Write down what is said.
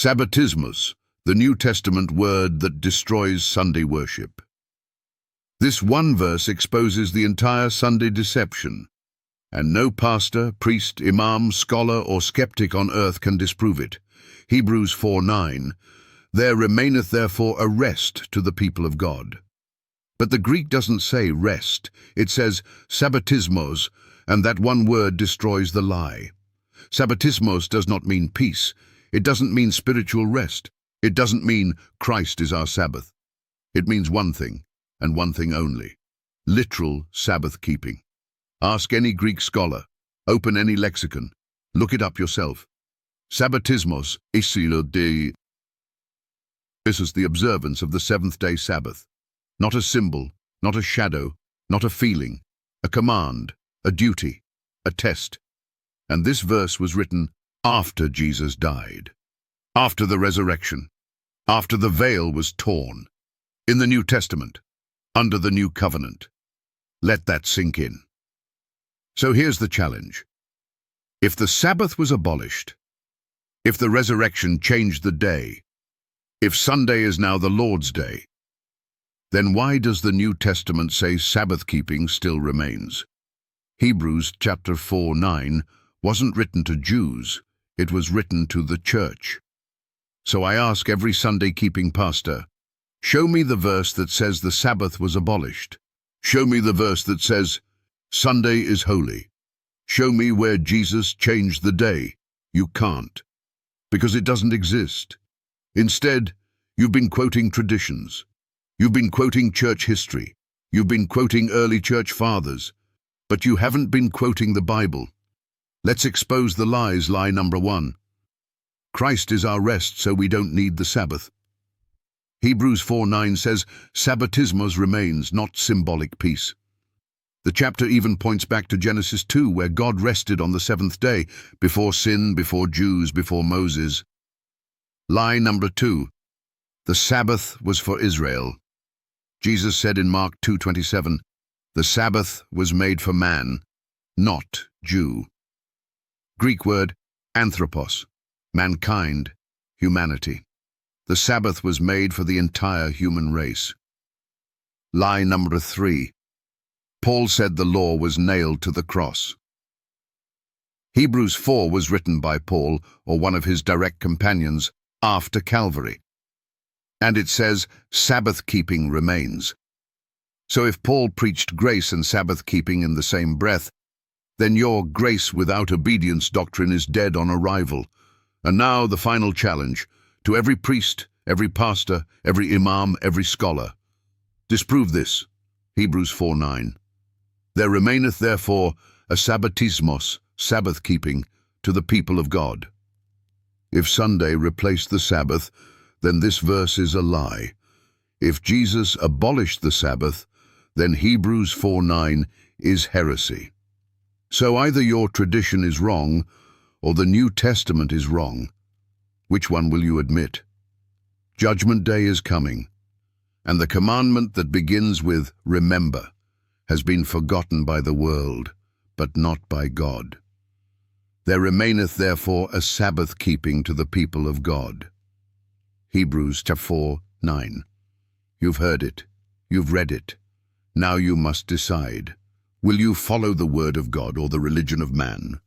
Sabbatismus, the New Testament word that destroys Sunday worship. This one verse exposes the entire Sunday deception, and no pastor, priest, imam, scholar, or skeptic on earth can disprove it. Hebrews 4:9, "There remaineth therefore a rest to the people of God." But the Greek doesn't say rest, it says sabbatismos, and that one word destroys the lie. Sabbatismos does not mean peace. It doesn't mean spiritual rest. It doesn't mean Christ is our Sabbath. It means one thing, and one thing only: literal Sabbath keeping. Ask any Greek scholar, open any lexicon, look it up yourself. Sabbatismos, this is the observance of the seventh-day Sabbath. Not a symbol, not a shadow, not a feeling, a command, a duty, a test. And this verse was written after Jesus died, after the resurrection, after the veil was torn, in the New Testament, under the new covenant. Let that sink in. So here's the challenge. If the Sabbath was abolished, if the resurrection changed the day, if Sunday is now the Lord's Day, then why does the New Testament say Sabbath keeping still remains? Hebrews chapter 4:9 wasn't written to Jews, it was written to the church. So I ask every Sunday-keeping pastor, show me the verse that says the Sabbath was abolished. Show me the verse that says Sunday is holy. Show me where Jesus changed the day. You can't, because it doesn't exist. Instead, you've been quoting traditions. You've been quoting church history. You've been quoting early church fathers. But you haven't been quoting the Bible. Let's expose the lies. Lie number 1. Christ is our rest, so we don't need the Sabbath. Hebrews 4:9 says, Sabbatismos remains, not symbolic peace. The chapter even points back to Genesis 2, where God rested on the seventh day, before sin, before Jews, before Moses. Lie number 2. The Sabbath was for Israel. Jesus said in Mark 2:27, the Sabbath was made for man, not Jew. Greek word, anthropos, mankind, humanity. The Sabbath was made for the entire human race. Lie number 3. Paul said the law was nailed to the cross. Hebrews 4 was written by Paul, or one of his direct companions, after Calvary. And it says, Sabbath-keeping remains. So if Paul preached grace and Sabbath-keeping in the same breath, then your grace without obedience doctrine is dead on arrival. And now the final challenge, to every priest, every pastor, every imam, every scholar. Disprove this. Hebrews 4:9. There remaineth therefore a sabbatismos, Sabbath-keeping, to the people of God. If Sunday replaced the Sabbath, then this verse is a lie. If Jesus abolished the Sabbath, then Hebrews 4:9 is heresy. So either your tradition is wrong, or the New Testament is wrong. Which one will you admit? Judgment Day is coming, and the commandment that begins with remember has been forgotten by the world, but not by God. There remaineth therefore a Sabbath-keeping to the people of God. Hebrews 4:9. You've heard it. You've read it. Now you must decide. Will you follow the word of God or the religion of man?